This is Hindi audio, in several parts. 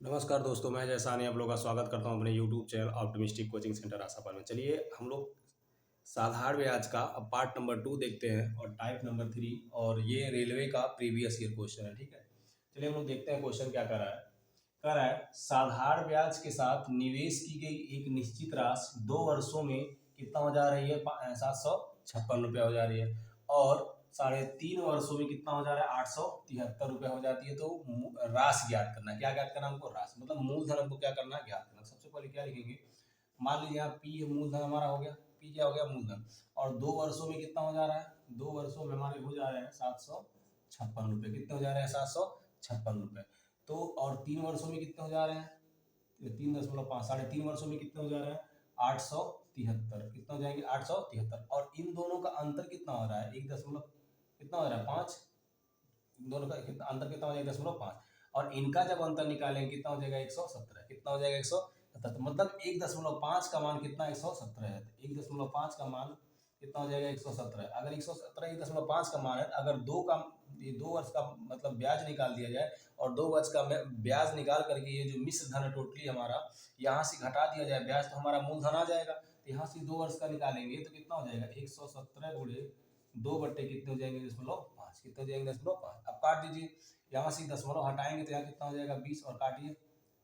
नमस्कार दोस्तों, मैं जैसानी आप लोगों का स्वागत करता हूं अपने YouTube channel optimistic coaching centre Ashapur में। चलिए हम लोग साधारण ब्याज का अब पार्ट नंबर 2 देखते हैं और टाइप नंबर 3, और ये रेलवे का प्रीवियस ईयर क्वेश्चन है। ठीक है, चलिए हम लोग देखते हैं क्वेश्चन क्या कर रहा है। कर रहा है साधारण ब्याज के साथ निवेश की गई एक निश्चित राशि 2 वर्षों में कितना हो जा रही है, 756 रुपया हो जा रही है, और 3.5 वर्षों में कितना हो जा रहा है, 873 रुपया हो जाती है। तो राशि ज्ञात करना है। क्या ज्ञात करना है हमको? राशि मतलब मूलधन हमको क्या करना है, ज्ञात करना। सबसे पहले क्या लिखेंगे, मान लीजिए यहाँ पी मूलधन हमारा हो गया। पी क्या हो गया, मूलधन। और 2 वर्षों में कितना हो जा रहा है, 2 वर्षों में हमारे हो जा रहे हैं 756 रुपये। कितने हो जा रहे हैं, 756 रुपये। तो और 3 वर्षों में कितने हो जा रहे हैं, 3.5, 3.5 वर्षों में कितने हो जा रहे हैं, 873। कितना हो जाएंगे, 873। और इन दोनों का अंतर कितना हो रहा है, 1 दशमलव कितना हो रहा है, 5। दोनों का अंतर कितना हो जाएगा, 1.5। और इनका जब अंतर निकालेंगे कितना हो जाएगा, 117। कितना हो जाएगा, 117। तो मतलब 1.5 का मान कितना, 117 है। 1.5 का मान कितना हो जाएगा, 117। अगर 117 1.5 का मान है, अगर ये 2 वर्ष का मतलब ब्याज निकाल दिया जाए, और 2 वर्ष का ब्याज निकाल करके ये जो मिश्र धन है टोटली हमारा यहाँ से घटा दिया जाए ब्याज, तो हमारा मूलधन आ जाएगा। तो यहाँ से 2 वर्ष का निकालेंगे तो कितना हो जाएगा, 117 गुणे 2 बट्टे कितने हो जाएंगे, 0.5। कितने हो जाएंगे, 0.5। अब काट दीजिए, यहाँ से 0.5 हटाएंगे तो यहाँ कितना हो जाएगा, 20। और काटिए,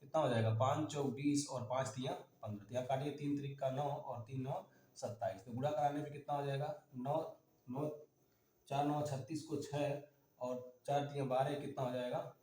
कितना हो जाएगा, 5 चौक 20 और 5 तिया 15। तो यहाँ काटिए, 3 त्रिक का 9 और 3 9 27। तो गुणा कराने में कितना हो जाएगा, 9 9 4 9 36 को 6 और 4 तिया 12, कितना हो जाएगा,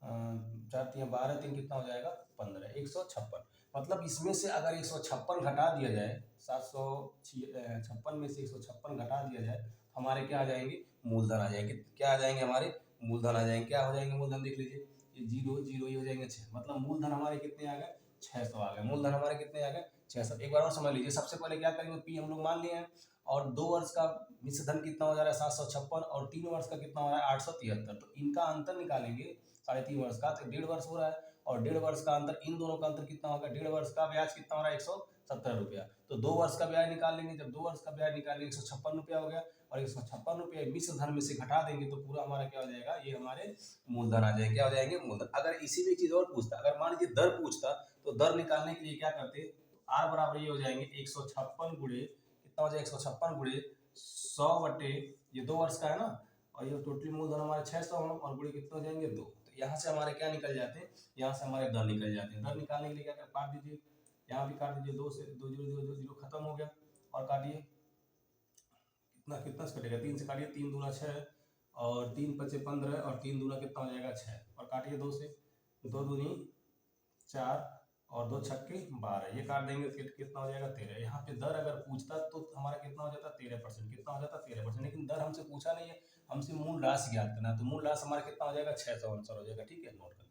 4 तिया 12, 3 कितना हो जाएगा, 15। 156। मतलब इसमें से अगर 156 घटा दिया जाए, 756 में से 156 घटा दिया जाए, तो हमारे क्या आ जाएंगे, मूलधन आ जाएंगे। क्या आ जाएंगे, हमारे मूलधन आ जाएंगे। क्या हो जाएंगे मूलधन, देख लीजिए, ये 0 0 ये हो जाएंगे 6। मतलब मूलधन हमारे कितने आ गए, 600 आ गए। मूलधन हमारे कितने आ गए, 600। एक बार और समझ लीजिए, सबसे पहले क्या करेंगे, पी हम लोग मान लिए हैं, और 2 वर्ष का मिश्र धन कितना हो जा रहा है, 756, और 3 वर्ष का कितना हो रहा है, 873। तो इनका अंतर निकालेंगे 3.5 वर्ष का, तो 1.5 वर्ष हो रहा है। और 1.5 वर्ष का अंतर, इन दोनों का अंतर कितना होगा, 1.5 वर्ष का ब्याज कितना हो रहा है, 117 रुपया। तो 2 वर्ष का ब्याज निकाल लेंगे, जब 2 वर्ष का ब्याज निकालेंगे 156 रुपया हो गया, और 156 रुपये मिश्र धन में से घटा देंगे तो पूरा हमारा क्या हो जाएगा, ये हमारे मूलधन आ जाएंगे। क्या हो जाएंगे, मूलधन। अगर इसी में एक चीज और पूछता, अगर मान लीजिए दर पूछता, तो दर निकालने के लिए क्या करते, तो आर बराबर ये हो जाएंगे 156 गुणे कितना हो जाएगा, 156 गुणे 100 बटे, ये 2 वर्ष का है ना, और ये टोटली मूलधन हमारे 600 और गुणे कितने हो जाएंगे, 2। तो यहाँ से हमारे क्या निकल जाते हैं, यहाँ से हमारे दर निकल जाते हैं। दर निकालने के लिए क्या कर, काट दीजिए, यहाँ भी काट दीजिए, 2 से 2 0 0 0 खत्म हो गया। और काटिए, कितना कितना से कटेगा, 3 से काटिए, 3 दूना 6 और 3 पचे 15 और 3 दूना कितना हो जाएगा, 6। और काटिए 2 से, 2 दूनी 4 और 2 छक्के 12, ये काट देंगे फिर कितना हो जाएगा, 13। यहाँ पे दर अगर पूछता तो हमारा कितना हो जाता, 13%। कितना हो जाता, 13%। लेकिन दर हमसे पूछा नहीं है, हमसे मूल राशि ज्ञात करना है। तो मूल राशि हमारा कितना हो जाएगा, 600 आंसर हो जाएगा। ठीक है, नोट कर लीजिए।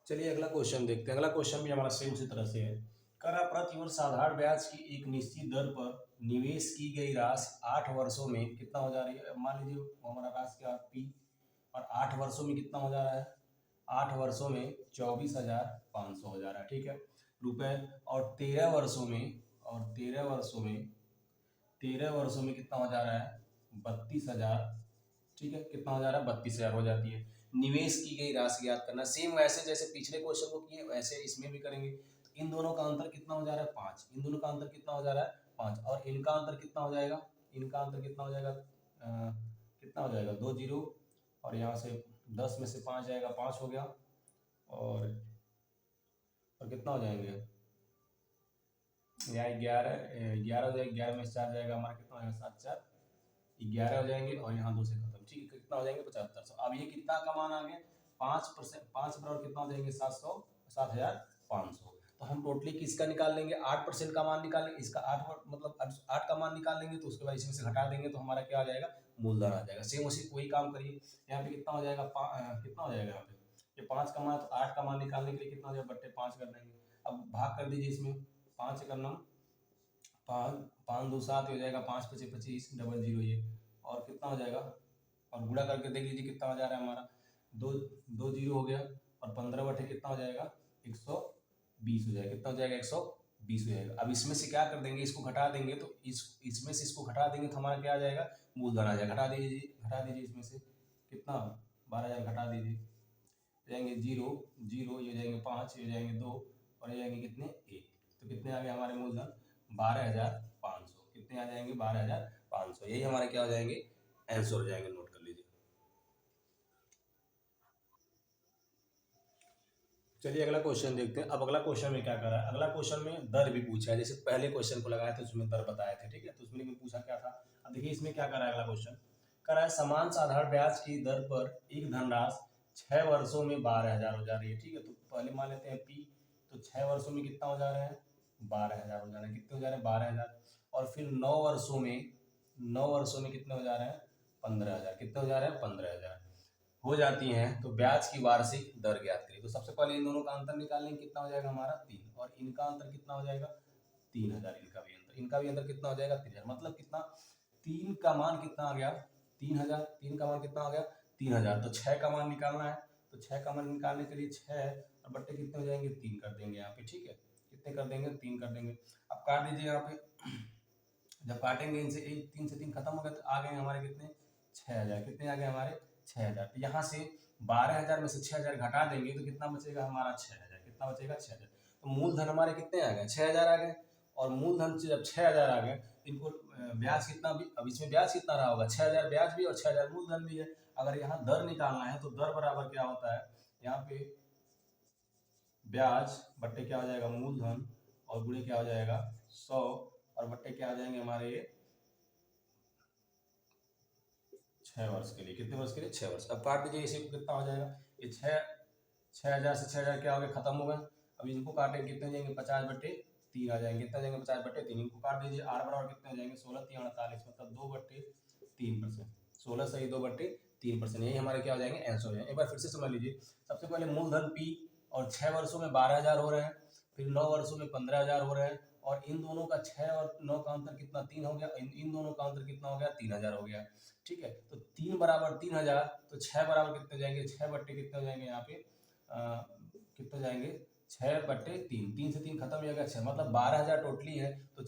चलिए अगला क्वेश्चन देखते हैं। अगला क्वेश्चन भी हमारा सेम उसी तरह से है। कर प्रति वर्ष साधारण ब्याज की एक निश्चित दर पर निवेश की गई राशि 8 वर्षों में कितना हो जा रही है। मान लीजिए हमारा राशि क्या पी, और 8 वर्षों में कितना हो जा रहा है, 8 वर्षों में 24,500 हो जा रहा है। ठीक है, रुपए। और 13 वर्षों में, और 13 वर्षों में कितना हो जा रहा है, 32,000। ठीक है, कितना हो जा रहा है, 32,000 हो जाती है। निवेश की गई राशि ज्ञात करना। सेम वैसे जैसे पिछले क्वेश्चन को किए वैसे इसमें भी करेंगे। तो इन दोनों का अंतर कितना हो जा रहा है, 5। इन दोनों का अंतर कितना हो जा रहा है, 5। और इनका अंतर कितना हो जाएगा, इनका अंतर कितना हो जाएगा, कितना हो जाएगा, 2 0। और यहाँ से 10 में से 5 जाएगा, 5 हो गया। और कितना हो जाएंगे, यहाँ 11 हो जाएगा, 11 में से 4 जाएगा, हमारा कितना हो जाएगा, 7 4 11 हो जाएंगे। और यहाँ 2 से खत्म। ठीक है, कितना हो जाएंगे, 7500। अब ये कितना का मान आ गया, 5%, 5 बराबर कितना हो जाएंगे, 7,500। तो हम टोटली किसका निकाल लेंगे, 8% का मान निकाल लेंगे। इसका 8 मतलब 8 का मान निकाल लेंगे, तो उसके बाद इसमें से घटा देंगे तो हमारा क्या आ जाएगा, मूलधन आ जाएगा। सेम उसी वही काम करिए। यहाँ पे कितना हो जाएगा, कितना हो जाएगा, यहाँ पे ये 5 का मान, तो 8 का मान निकालने के लिए कितना हो जाएगा, बट्टे 5 कर देंगे। अब भाग कर दीजिए इसमें, 5 करना, 5 2 7 हो जाएगा, 5 5 25 डबल 0 ये। और कितना हो जाएगा, और गुणा करके देख लीजिए कितना हो जा रहा है हमारा, 2 2 0 हो गया। और 15 बटे कितना हो जाएगा, 120 हो जाएगा। कितना हो जाएगा, 120। 20 हो जाएगा। अब इसमें से क्या कर देंगे, इसको घटा देंगे तो इसमें से इसको घटा देंगे तो हमारा क्या आ जाएगा, मूलधन आ जाएगा। घटा दीजिए इसमें से कितना, 12,000 घटा दीजिए, हो जाएंगे 0 0, ये हो जाएंगे 5, ये हो जाएंगे 2 और ये जाएंगे कितने 1। तो कितने आ गए हमारे मूलधन 12,500। कितने आ जाएंगे 12,500। यही हमारे क्या हो जाएंगे, आंसर हो जाएंगे। नोट कर लीजिए। चलिए अगला क्वेश्चन देखते हैं। अब अगला क्वेश्चन में क्या कर रहा है, अगला क्वेश्चन में दर भी पूछा है, जैसे पहले क्वेश्चन को लगाए थे उसमें दर बताए थे, ठीक है। तो उसमें पूछा क्या था, अब देखिए इसमें क्या कर रहा है अगला क्वेश्चन। कर रहा है समान साधारण ब्याज की दर पर एक धनराशि 6 वर्षों में 12,000 हो जा रही है, ठीक है। तो पहले मान लेते हैं पी, तो 6 वर्षों में कितना हो जा रहा है, 12,000 हो जा रहा है। कितने हो जा रहे हैं 12,000। और फिर 9 वर्षों में कितने हो जा रहे हैं 15,000। कितने हो जा रहे हैं 15,000 हो जाती हैं। तो ब्याज की वार्षिक दर ज्ञात करिए। तो सबसे पहले इन दोनों का अंतर निकालेंगे, कितना हो जाएगा हमारा 3, और इनका अंतर कितना हो जाएगा 3,000। इनका भी अंतर कितना हो जाएगा 3,000। मतलब कितना, 3 का मान कितना आ गया 3,000। 3 का मान कितना आ गया 3,000। तो 6 का मान निकालना है, तो 6 का मान निकालने के लिए 6 और बट्टे कितने हो जाएंगे 3 कर देंगे यहाँ पे, ठीक है। कितने कर देंगे 3 कर देंगे। अब काट दीजिए यहाँ पे, जब काटेंगे इनसे 3 से 3 खत्म हो गए तो आ गए हमारे कितने 6,000। कितने आ गए हमारे 6,000। तो यहाँ से 12,000 में से 6,000 घटा देंगे तो कितना बचेगा हमारा 6,000। कितना बचेगा 6,000। तो मूलधन हमारे कितने आ गए 6,000 आ गए। और मूलधन से जब 6,000 आ गए, इनको ब्याज कितना भी, अब इसमें ब्याज कितना रहा होगा 6,000 ब्याज भी और 6,000 मूलधन भी है। अगर यहाँ दर निकालना है तो दर बराबर क्या होता है, यहाँ पे ब्याज बट्टे क्या हो जाएगा मूलधन और गुणे क्या हो जाएगा 100 और बट्टे क्या आ जाएंगे हमारे 6 वर्ष के लिए। कितने वर्ष के लिए 6 वर्ष। अब काट दीजिए इसी को, कितना हो जाएगा ये 6,000 से 6,000 क्या हो गए खत्म हो गए। अब इनको काटेंगे कितने जाएंगे 50/3 आ जाएंगे। कितना जाएंगे 50/3। इनको काट दीजिए, आर बराबर कितने हो जाएंगे 16 3 48, मतलब 2/3%। 16 सही 2/3%। यही हमारे क्या हो जाएंगे आंसर हो जाएंगे। एक बार फिर से समझ लीजिए। सबसे पहले मूलधन पी और 6 वर्षों में 12,000 हो रहे हैं, फिर 9 वर्षों में 15,000 हो रहे हैं, और इन दोनों का 6 और 9 का अंतर कितना 3 हो गया। इन दोनों का अंतर कितना हो गया 3,000 हो गया, ठीक है। तो 3 बराबर 3,000, तो 6 बराबर कितने जाएंगे 6 बट्टे कितने हो जाएंगे यहाँ पे कितने जाएंगे 6/3। 3 से 3 खत्म हो जाएगा 6, मतलब 12,000 टोटली है। तो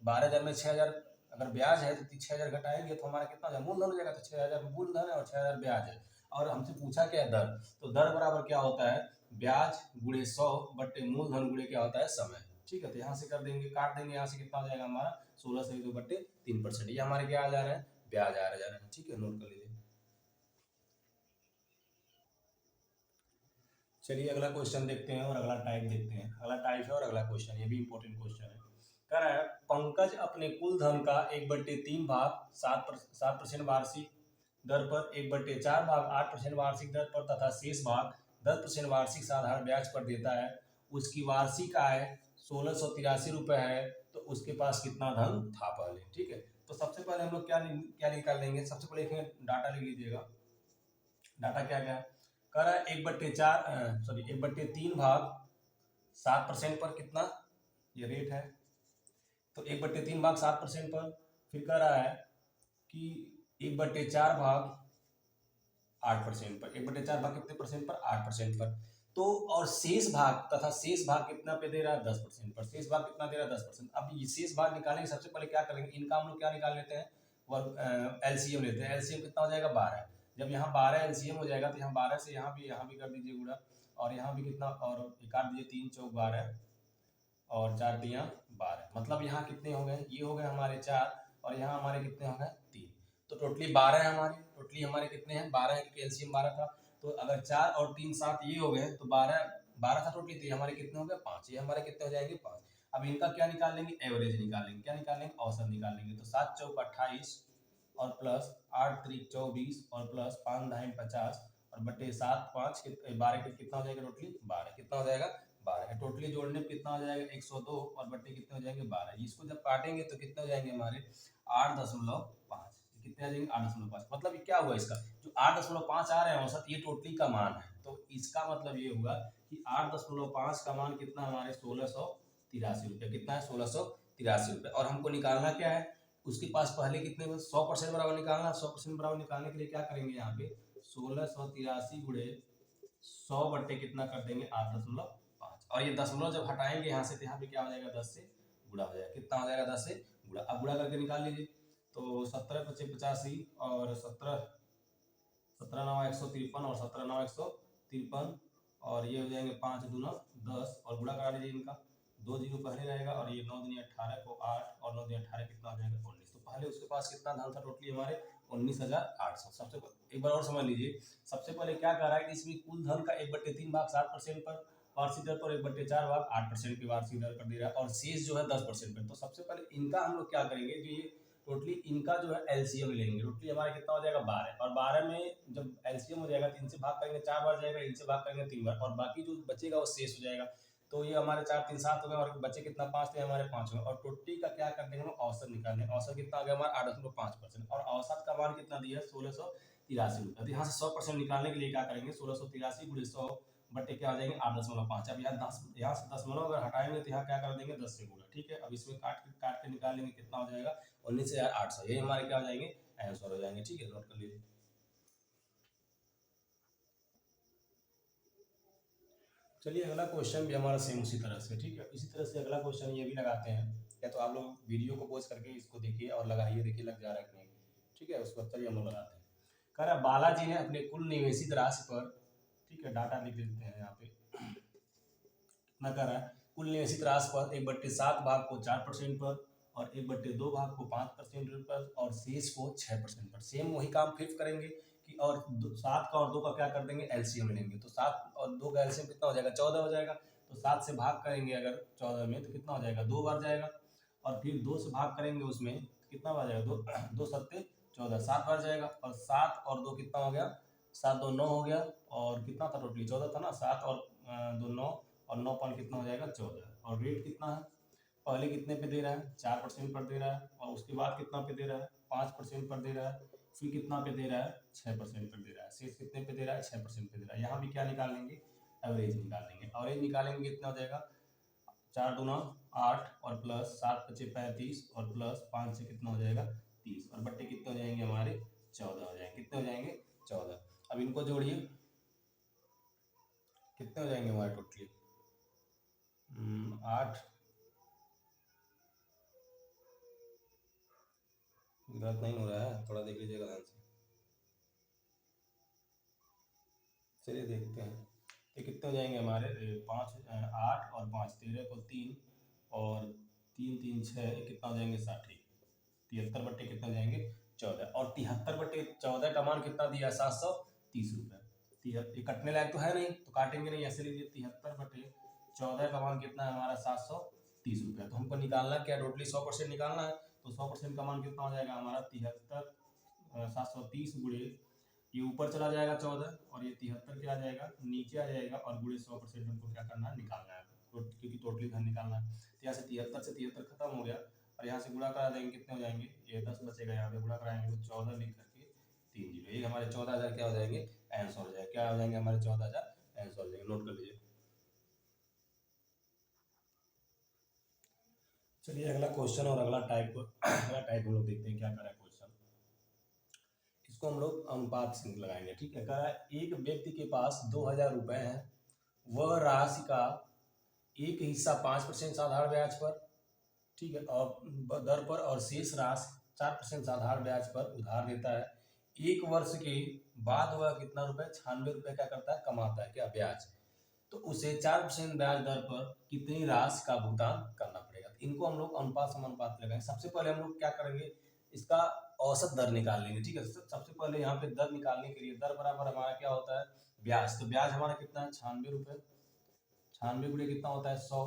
12,000 में 6,000 अगर ब्याज है तो 6,000 घटाएंगे तो हमारा कितना हो जाएगा मूलधन हो जाएगा। तो 6,000 मूलधन है और 6,000 ब्याज है। और हमसे पूछा क्या है दर, तो दर बराबर क्या होता है ब्याज गुणे 100 बट्टे मूलधन गुणे क्या होता है समय, ठीक है। तो यहाँ से कर देंगे, काट देंगे, यहाँ से कितना हो जाएगा हमारा 16 सही 2/3%। ये हमारे क्या आ जा रहे हैं ब्याज आ जा रहे हैं, ठीक है। नोट कर लीजिए। चलिए अगला क्वेश्चन देखते हैं और अगला टाइप देखते हैं। अगला टाइप है और अगला क्वेश्चन, ये भी इंपॉर्टेंट क्वेश्चन है। कह रहा है पंकज अपने कुल धन का 1/3 भाग 7% वार्षिक दर पर, 1/4 भाग 8% वार्षिक दर पर तथा शेष भाग 10% वार्षिक साधारण ब्याज पर देता है। उसकी वार्षिक आय 1,683 रुपये है, तो उसके पास कितना धन था पहले, ठीक है। तो सबसे पहले हम लोग क्या निकाल लेंगे, सबसे पहले डाटा लिख लीजिएगा। डाटा क्या क्या कह रहा है 1/3 भाग 7% पर कितना ये रेट है, तो 1/3 भाग 7% पर। फिर कह रहा है कि 1/4 भाग 8% पर, 1/4 भाग कितने परसेंट पर 8% पर। तो और शेष भाग तथा शेष भाग कितना पे दे रहा है 10% पर। शेष भाग कितना दे रहा है 10%। अब ये शेष भाग निकालेंगे, सबसे पहले क्या करेंगे इनका हम लोग क्या निकाल लेते हैं वर्ग एलसीएम लेते हैं। एलसीएम कितना हो जाएगा 12। जब यहाँ 12 एलसीएम हो जाएगा तो यहाँ 12 से यहाँ भी कर दीजिए गुणा, और यहाँ भी कितना और काट दीजिए 3 चौक 12 और 4 तियाँ 12, मतलब यहाँ कितने हो गए ये हो गए हमारे 4 और यहाँ हमारे कितने हो गए 3। तो टोटली 12 है हमारे, टोटली हमारे कितने हैं 12 है क्योंकि एलसीएम 12 था। तो अगर 4 और 3 7 ये हो गए तो 12 था टोटली, तो ये हमारे कितने हो गए 5। ये हमारे कितने हो जाएंगे 5। अब इनका क्या निकालेंगे एवरेज निकालेंगे, क्या निकालेंगे औसत निकालेंगे। तो 7 चौक 28 और प्लस 8 त्रिक 24 और प्लस 5 दाहिने 50 और बटे 7 5 12 के कितना हो जाएगा टोटली 12। कितना हो जाएगा 12 है। टोटली जोड़ने पे कितना हो जाएगा 102 और बटे कितने हो जाएंगे 12। इसको जब काटेंगे तो कितने हो जाएंगे हमारे 8.5। कितने आ जाएंगे 8.5। मतलब ये क्या हुआ इसका जो 8.5 आ रहे हैं औसत, ये टोटली का मान है। तो इसका मतलब ये हुआ कि 8.5 का मान कितना हमारे 1,683 रुपये। कितना है 1,683 रुपये। और हमको निकालना क्या है उसके पास पहले कितने 100% बराबर निकालना। 100% बराबर निकालने के लिए क्या करेंगे यहाँ पे 1,683 गुणे 100 बट्टे कितना कर देंगे 8.5। और ये दशमलव जब हटाएंगे यहाँ से तो यहाँ पे क्या हो जाएगा 10 से गुणा हो जाएगा। कितना हो जाएगा 10 से गुणा। अब गुणा करके निकाल लीजिए तो 17 पच्चीस 85 और 17 9 153 और 17 9 153 और ये हो जाएंगे 5 दूना 10 और गुणा करा लीजिए इनका। 2 जीरो पहले रहेगा और ये 9 दूनी 18 को 8 और 9 दूनी 18 कितना हो जाएगा 19। तो पहले उसके पास कितना धन था टोटली हमारे 19,800। सबसे एक बार और समझ लीजिए, सबसे पहले क्या कर रहा है कि इसमें कुल धन का 1/3 भाग 7% पर वार्षिक दर पर 1/4 भाग 8% की वार्षिक दर पर दे रहा है और शेष जो है 10% पर। तो सबसे पहले इनका हम लोग क्या करेंगे, जो ये टोटली इनका जो है एलसीएम लेंगे। टोटली हमारा कितना हो जाएगा 12 और 12 में जब एलसीएम हो जाएगा 3 से भाग करेंगे 4 बार जाएगा, इनसे भाग करेंगे 3 बार और बाकी जो बचेगा वो शेष हो जाएगा। तो ये हमारे 4 3 7 हो गए और बचे कितना 5 थे हमारे 5 हो गए। और टोटली का क्या कर देंगे हम औसत निकालने। औसत कितना आ गया हमारा 8.5% और औसत का मान कितना दिया है 1683 रुपये। तो यहाँ से 100% निकालने के लिए क्या करेंगे 1683 गुणे 100 बटे क्या हो जाएंगे 8.5। अब यहाँ से दशमलव अगर हटाएंगे तो यहाँ क्या कर देंगे 10 से गुणा। ठीक है, अब इसमें काट के निकाल लेंगे कितना हो जाएगा 19,800। ये हमारे क्या हो जाएंगे आंसर हो जाएंगे। ठीक है, नोट कर लीजिए। चलिए अगला क्वेश्चन भी हमारा सेम उसी तरह से। ठीक है, इसी तरह से अगला क्वेश्चन ये भी लगाते हैं। या तो आप लोग वीडियो को पॉज करके इसको देखिए और लगाइए, देखिए लग जा रहा है कि नहीं। ठीक है, उसको चलिए हम लोग लगाते हैं। कह रहा है बालाजी ने अपने कुल निवेशित राशि पर, ठीक है डाटा लिख देते हैं यहाँ पे, कितना कर रहा है कुल निवेशित राशि पर 1/7 भाग को 4% पर और 1/2 भाग को 5% पर और शेष को 6% पर। सेम वही काम फिर करेंगे कि और 7 का और 2 का क्या कर देंगे एलसीएम लेंगे। तो 7 और 2 का एलसीएम कितना हो जाएगा 14 हो जाएगा। तो 7 से भाग करेंगे अगर 14 में तो कितना हो जाएगा 2 बार जाएगा और फिर 2 से भाग करेंगे उसमें कितना बार जाएगा 2 सत्ते 14 7 बार जाएगा और 7 और 2 कितना हो गया 7 2 9 हो गया और कितना था टोटली 14 था ना। 7 और 2 9 और 9 पाँच कितना हो जाएगा 14 और रेट कितना है पहले कितने पे दे रहा है 4% पर दे रहा है और उसके बाद कितना पे दे रहा है 5% पर दे रहा है, फिर कितना पे दे रहा है 6% पर दे रहा है, शेष कितने पे दे रहा है 6% पे दे रहा है। यहाँ भी क्या निकाल लेंगे एवरेज निकाल लेंगे। एवरेज निकालेंगे कितना हो जाएगा 4 दूना 8 और प्लस 7 पच्चीस 35 और प्लस 5 से कितना हो जाएगा 30 और बट्टे कितने हो जाएंगे हमारे 14 हो जाएंगे। कितने हो जाएंगे 14। अब इनको जोड़िए कितने हो जाएंगे हमारे टोटली 8 गलत नहीं हो रहा है, थोड़ा देख लीजिएगा ध्यान से। चलिए देखते हैं ये कितने हो जाएंगे हमारे 5 8 और 5 13 को 3 और 3 3 6 कितना हो जाएंगे 60 73 बट्टे कितना हो जाएंगे 14 और 73 बट्टे 14 का मान कितना दिया 730 रुपये। ये कटने लायक तो है नहीं तो काटेंगे नहीं, ऐसे लीजिए 73 बट्टे 14 का मान कितना है हमारा 730 रुपये। तो हमको निकालना क्या टोटली 100% निकालना है। तो 100% का मान कितना हो जाएगा हमारा 73 730 गुणे ये ऊपर चला जाएगा 14 और ये 73 क्या आ जाएगा नीचे आ जाएगा और गुणे 100% हमको क्या करना है निकालना है क्योंकि टोटली धन निकालना है। तो यहाँ से 73 से 73 खत्म हो गया और यहाँ से गुणा करा देंगे कितने हो जाएंगे ये 10 बचेगा, यहाँ पे गुणा कराएंगे तो 14 लिख करके 3 जीरो ये हमारे 14,000 क्या हो जाएंगे आंसर हो जाएगा। क्या हो जाएंगे हमारे 14,000 आंसर हो जाएंगे। नोट कर लीजिए। चलिए अगला क्वेश्चन और अगला टाइप हम लोग देखते हैं क्या कर रहा है क्वेश्चन। इसको हम लोग अनुपात से लगाएंगे। ठीक है, कह रहा है एक व्यक्ति के पास 2,000 रुपये हैं, वह राशि का एक हिस्सा 5% साधारण ब्याज पर, ठीक है और दर पर और शेष राशि 4% साधारण ब्याज पर उधार देता है। एक वर्ष के बाद वह कितना रुपए 96 रुपये क्या करता है कमाता है क्या ब्याज। तो उसे 4% ब्याज दर पर कितनी राशि का भुगतान करना पड़ेगा। तो इनको हम लोग अनुपात समानुपात लगाएंगे। सबसे पहले हम लोग क्या करेंगे इसका औसत दर निकाल लेंगे। ठीक है, सबसे पहले यहाँ पे दर निकालने के लिए दर बराबर हमारा क्या होता है ब्याज। तो ब्याज हमारा कितना है 96 रुपये, 96 गुणे कितना होता है 100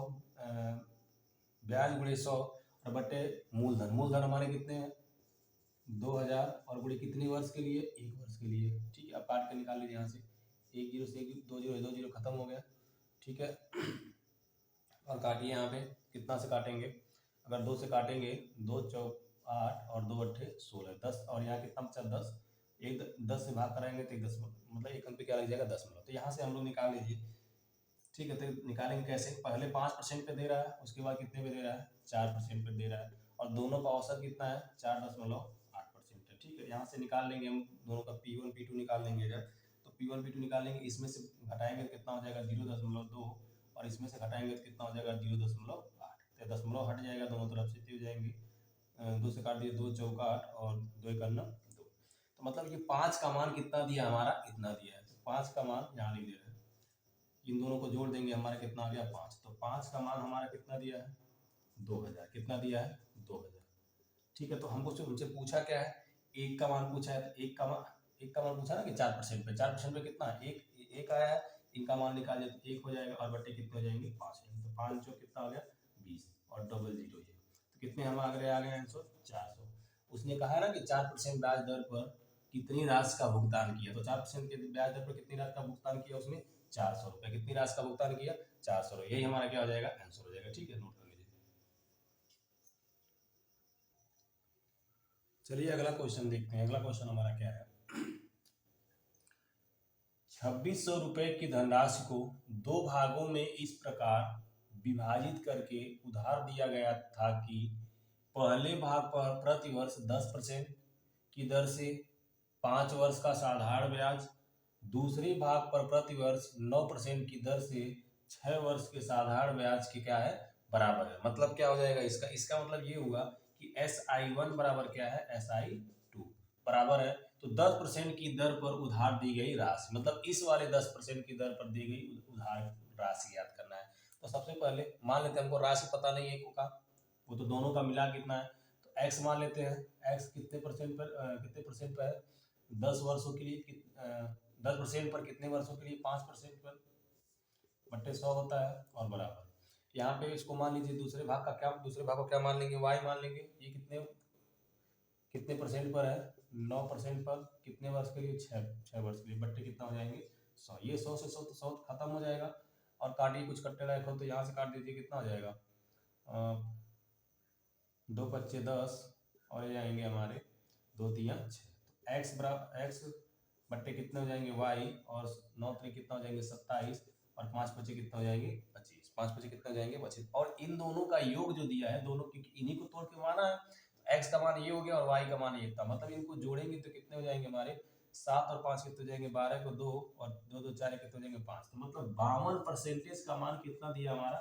ब्याज गुणे 100 और बटे मूलधन। मूलधन हमारे कितने हैं 2,000 और गुणे कितने वर्ष के लिए 1 वर्ष के लिए। ठीक है, अब काट के निकाल लीजिए यहाँ से 1 जीरो से 2 जीरो 2 जीरो खत्म हो गया। ठीक है, और काटिए यहाँ पे कितना से काटेंगे अगर 2 से काटेंगे 2 चौक 8 और 2 अट्ठे 16 10 और यहाँ कितना बचा 10 एक 10 से भाग कराएंगे तो 10 मतलब एक अंक पे क्या लग जाएगा 10 मतलब। तो यहाँ से हम लोग निकाल लीजिए। ठीक है, तो निकालेंगे कैसे पहले 5% पे दे रहा है उसके बाद कितने पे दे रहा है 4% पे दे रहा है और दोनों का औसत कितना है 4.8% है। ठीक है, यहाँ से निकाल लेंगे हम दोनों का P1 P2 निकाल लेंगे। अगर तो P1 P2 निकाल लेंगे इसमें से घटाएंगे कितना हो जाएगा 0.2 और इसमें से घटाएंगे तो कितना हो जाएगा 0.8, तो दशमलव हट जाएगा दोनों तरफ से, तो हो जाएंगे 2 से काट दिए 2 चौका 8 और 2 1 2। तो मतलब ये 5 का मान कितना दिया हमारा, इतना दिया है, तो 5 का मान यहाँ लिख दे रहे हैं, इन दोनों को जोड़ देंगे हमारा कितना आ गया 5, तो 5 का मान हमारा कितना दिया है 2000, कितना दिया है 2000। ठीक है, तो हमको उनसे पूछा क्या है, एक का मान पूछा है, तो एक का मान पूछा ना कि 4% पे, 4% पे कितना है एक आया है, इनका मान निकालिए तो 1 हो जाएगा और बट्टे कितने हो जाएंगे 5 हो जाएंगे, तो 5 जो कितना हो गया 20 और डबल जीरो ये, तो कितने हम आ गए आंसर 400। उसने कहा है ना कि 4% ब्याज दर पर कितनी राशि का भुगतान किया, तो 4% के ब्याज दर पर कितनी राशि का भुगतान किया उसने 400 रुपये, कितनी राशि का भुगतान किया 400 रुपये, यही हमारा क्या हो जाएगा आंसर हो जाएगा। ठीक है, नोट कर लीजिए। चलिए अगला क्वेश्चन देखते हैं। अगला क्वेश्चन हमारा क्या है, 2600 रुपये की धनराशि को 2 भागों में इस प्रकार विभाजित करके उधार दिया गया था कि पहले भाग पर प्रति वर्ष 10% की दर से 5 वर्ष का साधारण ब्याज, दूसरे भाग पर प्रति वर्ष 9% की दर से 6 वर्ष के साधारण ब्याज के क्या है बराबर है। मतलब क्या हो जाएगा इसका मतलब ये हुआ कि SI1 बराबर क्या है SI2 बराबर है, तो 10% की दर पर उधार दी गई राशि, मतलब इस वाले 10% की दर पर दी गई उधार राशि याद करना है। तो सबसे पहले मान लेते हैं हमको राशि पता नहीं है का, वो तो दोनों का मिला कितना है, तो x मान लेते हैं, x कितने परसेंट पर है 10 वर्षों के लिए, 10% पर कितने वर्षों के लिए 5% पर बट्टे 100 होता है और बराबर यहाँ पे इसको मान लीजिए दूसरे भाग को क्या मान लेंगे y मान लेंगे, ये कितने परसेंट पर है 9% पर, कितने वर्ष के लिए 6 वर्ष के लिए, बट्टे कितना हो जाएंगे 100, ये 100 से 100 तो 100 खत्म हो जाएगा और काटिए कुछ कट्टे लायक हो तो यहाँ से काट दीजिए, कितना हो जाएगा 2 पच्चे 10 और ये जाएंगे हमारे 2 तिया 6, तो x बराबर x बट्टे कितने हो जाएंगे y और 9 3 कितना हो जाएंगे 27 और 5 पच्चे कितना हो जाएंगे 25, 5 पच्चे कितना हो जाएंगे 25, और इन दोनों का योग जो दिया है दोनों की इन्हीं को तोड़ के माना है, x का मान ये हो गया और y का मान ये था, मतलब इनको जोड़ेंगे तो कितने हो जाएंगे हमारे 7 और 5 कितने हो जाएंगे 12 को 2 और 2 2 4 कितने हो जाएंगे 5, तो मतलब 52% का मान कितना दिया हमारा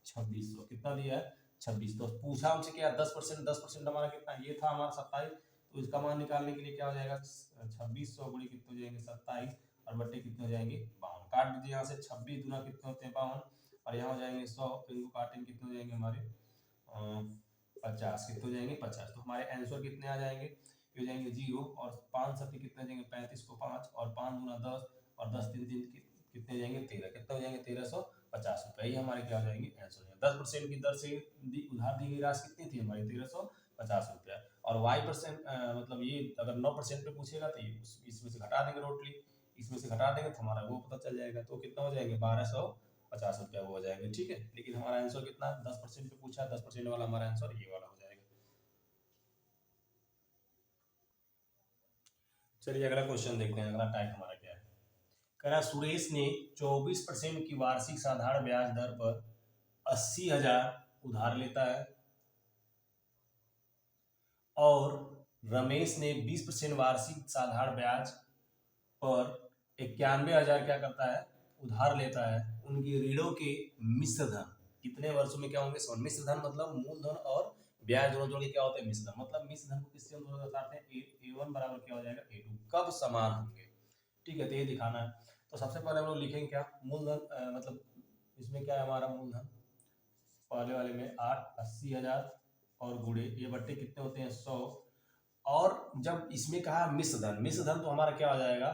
2600, कितना दिया है 26। तो पूछा हमसे क्या 10% हमारा कितना ये था हमारा 27, तो इसका मान निकालने के लिए क्या हो जाएगा 2600 गुणे कितने हो जाएंगे 27 और बट्टे कितने हो जाएंगे 52, काट दीजिए यहाँ से 26 दूना कितने होते हैं 52 और यहाँ हो जाएंगे 100, तो इनको काटेंगे कितने हो जाएंगे हमारे 50, कितने हो जाएंगे 50, तो हमारे आंसर कितने आ जाएंगे ये हो जाएंगे 0 और 5 सबके कितने हो जाएंगे 35 को 5 और 5 दूना 10 और 10 3 3 कितने हो जाएंगे 13, कितने हो जाएंगे 1350 रुपये, ये हमारे क्या हो जाएंगे आंसर हो जाएगा। 10% की दर से उधार दी गई राशि कितनी थी हमारी 1350 रुपया, और y% मतलब ये अगर 9% पे पूछेगा तो इसमें से घटा देंगे टोटली, इसमें से घटा देंगे तो हमारा वो पता चल जाएगा, तो कितना हो जाएंगे 1250 रुपया वो हो जाएगा। ठीक है, लेकिन हमारा आंसर कितना 10% पे पूछा, 10% वाला हमारा आंसर ये वाला हो जाएगा। चलिए अगला क्वेश्चन देखते हैं, अगला टाइप हमारा क्या है। कह रहा सुरेश ने 24% की वार्षिक साधारण ब्याज दर पर 80,000 उधार लेता है और रमेश ने 20% वार्षिक साधारण ब्याज पर 91,000 क्या करता है उधार लेता है। उनके ऋणों के मिश्र धन कितने वर्षों में क्या होंगे, मिश्र धन मतलब मूलधन और ब्याज दोनों जोड़ के क्या होते हैं मिश्र धन, मतलब मिश्र धन को किससे हम दोनों दर्शाते हैं A1 बराबर क्या हो जाएगा A2, कब समान होंगे। ठीक है, तो ये दिखाना है। तो सबसे पहले हम लोग लिखेंगे क्या मूलधन, मतलब इसमें क्या है हमारा मूलधन, पहले वाले में 80,000 और गुणे ये बट्टे कितने होते हैं 100, और जब इसमें कहा मिश्र धन तो हमारा क्या हो जाएगा,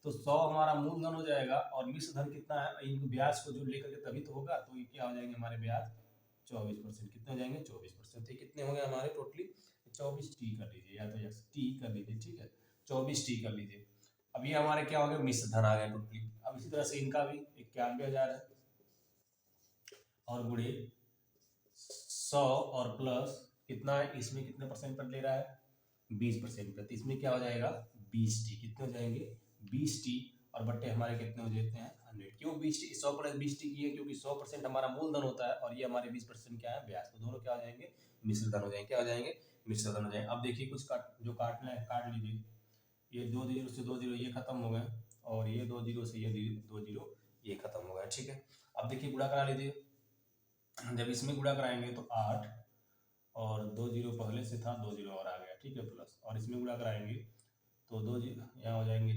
तो 100 हमारा मूलधन हो जाएगा और मिश्र धन कितना है इन ब्याज को जो लेकर के तभी तो होगा, तो ये क्या हो जाएंगे हमारे ब्याज 24%, कितने हो जाएंगे 24%, तो कितने होंगे हमारे टोटली 24T कर लीजिए या तो XT कर लीजिए। ठीक है, 24T कर लीजिए। अब ये हमारे क्या हो गए मिश्र धन आ गए टोटली। अब इसी तरह से इनका भी 91,000 है और गुणे 100 और प्लस कितना है इसमें कितने परसेंट पर ले रहा है 20% पर, तो इसमें क्या हो जाएगा 20T, कितने हो जाएंगे 20T और बट्टे हमारे कितने हो जाते हैं 100। क्यों 20T 100 प्लस 20T की है, क्योंकि 100% हमारा मूलधन होता है और ये हमारे 20% क्या है ब्याज, तो दोनों क्या हो जाएंगे मिश्र धन हो जाएंगे, क्या हो जाएंगे मिश्र धन हो जाएंगे। अब देखिए कुछ जो काटना है काट लीजिए, ये 2 जीरो से 2 जीरो ये खत्म हो गए और ये 2 जीरो से ये 2 जीरो ये खत्म हो गया। ठीक है, अब देखिए गुणा करा लीजिए। जब इसमें गुणा कराएंगे तो 8 और 2 जीरो पहले से था, 2 जीरो और आ गया। ठीक है, प्लस, और इसमें गुणा कराएंगे तो 2 यहाँ हो जाएंगे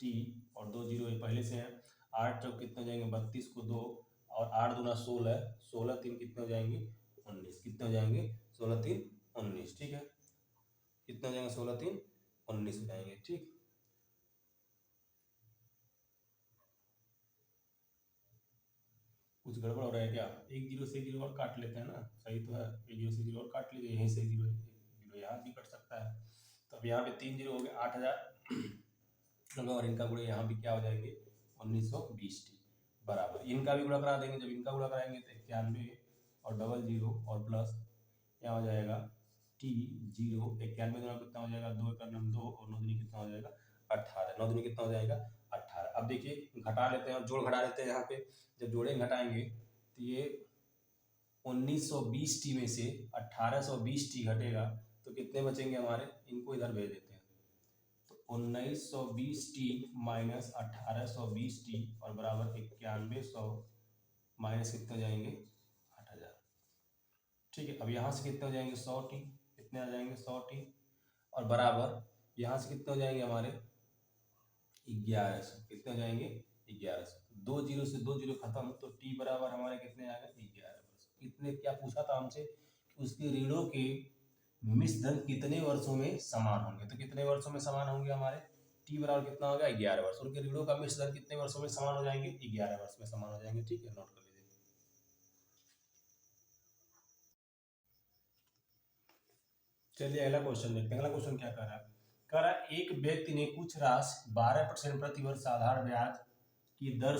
टी, और 2 जीरो ये पहले से हैं। 8 चौक कितने हो जाएंगे 32 को 2, और 8 दूना 16, 16 3 कितने हो जाएंगे 19, कितने हो जाएंगे 16 3 19। ठीक है, कितने हो जाएंगे 16 3 19 हो जाएंगे। ठीक, कुछ गड़बड़ हो रहा है क्या? एक जीरो से एक जीरो और काट लेते हैं ना, सही तो है। एक जीरो से जीरो और काट लीजिए, यहीं से जीरो जीरो यहाँ भी कट सकता है। तो अब यहाँ पे 3 जीरो हो गए 8000 और इनका गुणा यहाँ भी क्या हो जाएंगे 1920 टी बराबर। इनका भी गुणा करा देंगे। जब इनका गुणा कराएंगे तो 91 और डबल जीरो और प्लस यहाँ हो जाएगा टी जीरो। 91 दूना कितना हो जाएगा 2 का नम 2 और 9 दूनी कितना हो जाएगा 18, 9 दूनी कितना हो जाएगा 18। अब देखिए घटा लेते हैं और जोड़ घटा लेते हैं। यहाँ पे जब जोड़े घटाएंगे तो ये 1920 टी में से 1820 टी घटेगा तो कितने बचेंगे हमारे, इनको इधर भेज देते हैं। तो 1920 टी माइनस 1820 टी और बराबर 9100 माइनस कितने हो जाएंगे 8000। ठीक है, अब यहाँ से कितने हो जाएंगे 100 टी, कितने आ जाएंगे 100 टी, और बराबर यहाँ से कितने हो जाएंगे हमारे 1100, कितने हो जाएंगे 1100। 2 जीरो से 2 जीरो खत्म, तो टी बराबर हमारे कितने आएगा 11 वर्ष। कितने, क्या पूछा था हमसे कि उसके ऋणों के मिश्र धन कितने वर्षों में समान होंगे। तो कितने वर्षों में समान होंगे हमारे, टी बराबर कितना होगा 11 वर्ष। उनके ऋणों का मिश्र धन कितने वर्षों में समान हो जाएंगे 11 वर्ष में समान हो जाएंगे। ठीक है, नोट कर लीजिए। चलिए अगला क्वेश्चन देखते हैं। अगला क्वेश्चन क्या कर रहा है, कह रहा है एक व्यक्ति ने कुछ राशि 12% प्रति वर्ष साधारण ब्याज की दर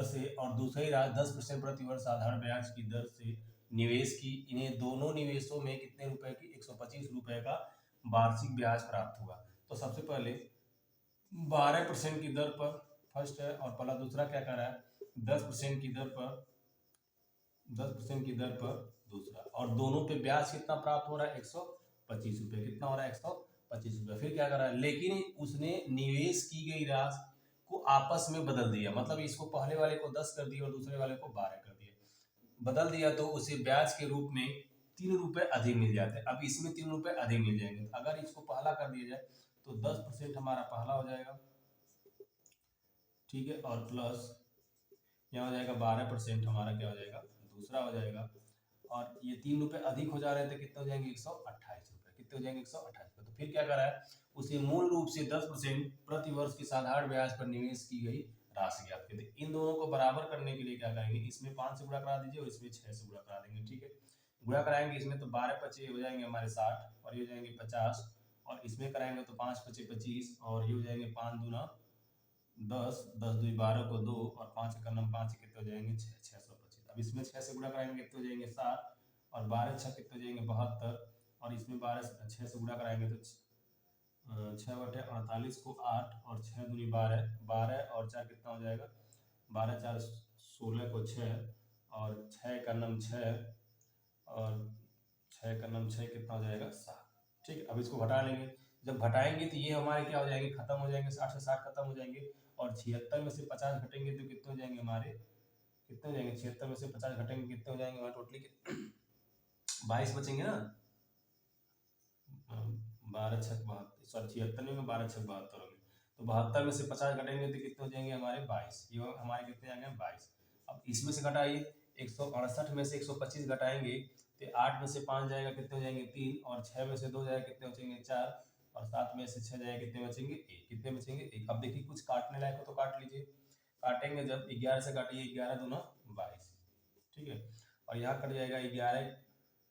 से और दूसरी राशि 10% प्रति वर्ष साधारण ब्याज की दर से निवेश की। इन्हें दोनों निवेशों में कितने रुपए की 125 रुपए का वार्षिक ब्याज प्राप्त हुआ। तो सबसे पहले 12% की दर पर फर्स्ट है, और पहला दूसरा क्या कर रहा है 10% की दर पर, 10% की दर पर दूसरा, और दोनों पे ब्याज कितना प्राप्त हो रहा है 125 रुपये। कितना हो रहा है 125 रुपये। फिर क्या कर रहा है, लेकिन उसने निवेश की गई राशि को आपस में बदल दिया, मतलब इसको पहले वाले को 10 कर दिया और दूसरे वाले को 12 कर दिया। बदल दिया तो उसे ब्याज के रूप में 3 रुपये अधिक मिल जाते हैं। अब इसमें 3 रुपये अधिक मिल जाएंगे। अगर इसको पहला कर दिया जाए तो 10% हमारा पहला हो जाएगा। ठीक है, और प्लस यहाँ हो जाएगा 12% हमारा क्या हो जाएगा दूसरा हो जाएगा। और ये 3 रुपये अधिक हो जा रहे थे, कितने हो जाएंगे 128 रुपये। कितने हो जाएंगे 128 रुपये। तो फिर क्या करा है, उसे मूल रूप से 10% प्रति वर्ष की साधारण ब्याज पर निवेश की गई राशि ज्ञात कीजिए। इन दोनों को बराबर करने के लिए क्या करेंगे, इसमें 5 से गुणा करा दीजिए और इसमें 6 से गुणा करा देंगे। ठीक है, गुणा कराएंगे इसमें तो 12 पचे हो जाएंगे हमारे 60 और ये हो जाएंगे 50, और इसमें कराएंगे तो 5 पचे 25 और ये हो जाएंगे 5 दूना 10, 10 दूनी 12 को 2 और 5 का नम 5 कितने हो जाएंगे 6, 625। अब इसमें 6 से गुणा कराएंगे कितने हो जाएंगे 7, और 12 6 कितने हो जाएंगे 72, और इसमें 12 6 से गुणा कराएंगे तो 6 बटे 48 को 8 और 6 दूनी 12, 12 और 4 कितना हो जाएगा 12 4 16 को 6 और 6 का नम 6 और 6 का नम 6 कितना हो जाएगा 7। ठीक है, अब इसको घटा लेंगे। जब घटाएंगे तो ये हमारे क्या हो जाएंगे खत्म हो जाएंगे, 60 से 60 खत्म हो जाएंगे, और 76 में से 50 घटेंगे तो कितने हो जाएंगे हमारे, कितने हो जाएंगे 76 में से 50 घटेंगे कितने हो जाएंगे हमारे टोटली 22 बचेंगे ना। 12 छक 72, सॉरी 76 में 12 छक 72 होंगे, तो 72 में से 50 घटेंगे तो कितने हो जाएंगे हमारे 22। ये हमारे कितने आ गए 22। अब इसमें से घटाइए 168 में से 125 घटाएंगे तो 8 में से 5 जाएगा कितने हो जाएंगे 3, और 6 में से 2 जाएगा कितने बचेंगे 4, और 7 में से 6 जाएगा कितने बचेंगे 1, कितने बचेंगे 1। अब देखिए कुछ काटने लायक हो तो काट लीजिए। काटेंगे जब 11 से काटिए 11 दूना 22। ठीक है, और यहाँ कट जाएगा 11,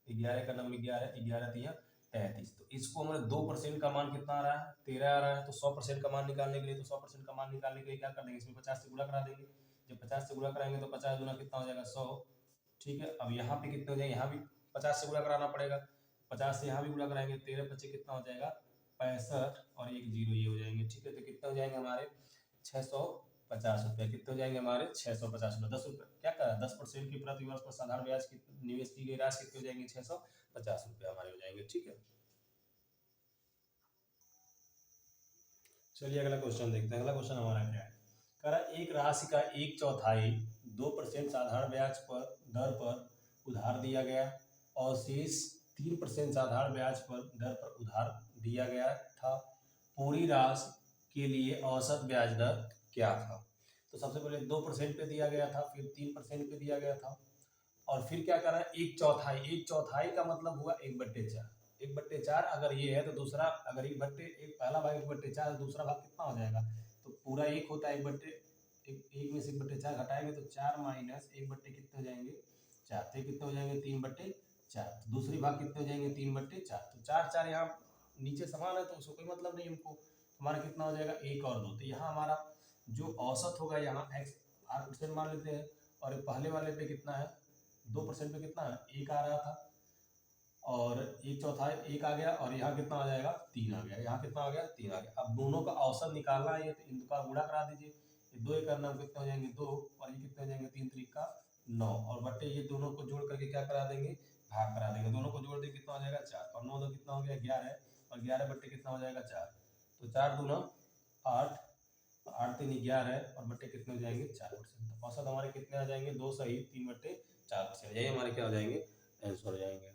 11 का नंबर 11, 11 तिया 33। तो इसको हमारे 2% का मान कितना आ रहा है 13 आ रहा है। तो 100% का मान निकालने के लिए, तो 100% का मान निकालने के लिए क्या कर देंगे, इसमें 50 से गुणा करा देंगे। जब 50 से गुणा कराएंगे तो 50 गुना कितना हो जाएगा 100। ठीक है, अब यहाँ पे कितने हो जाएंगे, यहाँ भी 50 से गुणा कराना पड़ेगा। 50 से यहाँ भी गुणा कराएंगे 13 बच्चे कितना हो जाएगा 65 और 1 जीरो ये हो जाएंगे। ठीक है, तो कितने हो जाएंगे हमारे 650 रुपये। कितने हो जाएंगे हमारे 650 रुपये। 10 रुपये क्या करा 10% की प्रति वर्ष पर साधारण ब्याज की निवेश की गई राशि कितनी हो जाएंगे 650 रुपये हमारे हो जाएंगे। ठीक है, चलिए अगला क्वेश्चन देखते हैं। अगला क्वेश्चन हमारा क्या है, कह रहा एक राशि का 1/4 2% साधारण ब्याज पर दर पर उधार दिया गया और शेष 3% साधारण ब्याज पर दर पर उधार दिया गया था। पूरी राशि के लिए औसत ब्याज दर क्या था? तो सबसे पहले 2% पे दिया गया था, फिर 3% पे दिया गया था, और फिर क्या कर रहा है 1/4। 1/4 का मतलब हुआ 1/4। 1/4 अगर ये है तो दूसरा, अगर एक पहला भाग 1/4 दूसरा भाग कितना हो जाएगा? तो पूरा एक होता है 1 में से 1/4 घटाएंगे तो 4 माइनस 1 कितने हो जाएंगे? 4। तो कितने हो जाएंगे? 3/4। दूसरी भाग कितने हो जाएंगे? 3/4। तो 4 यहाँ नीचे समान है तो उसको कोई मतलब नहीं हमको। हमारा कितना हो जाएगा? 1 और 2। तो यहाँ हमारा जो औसत होगा यहाँ x 8% मान लेते हैं, और पहले वाले पे कितना है? 2% पे कितना है? 1 आ रहा था, और 1/4 1 आ गया, और यहाँ कितना आ जाएगा? 3 आ गया। यहाँ कितना आ गया? 3 आ गया। अब दोनों का औसत निकालना है, ये तो इनका गुणा करा दीजिए। ये 2 1 करना कितने हो जाएंगे? 2, और ये कितने हो जाएंगे? 3 3 का 9, और बट्टे ये दोनों को जोड़ करके क्या करा देंगे? भाग करा देंगे। दोनों को जोड़ देंगे कितना हो जाएगा? 4, और 9 तो कितना हो गया? 11, और 11 बट्टे कितना हो जाएगा? 4। तो 4 दूना 8, 8 3 11, और बट्टे कितने हो जाएंगे? 4%। औसत हमारे कितने आ जाएंगे? 2 सही 3/4%। यही हमारे क्या हो जाएंगे? आंसर हो जाएंगे।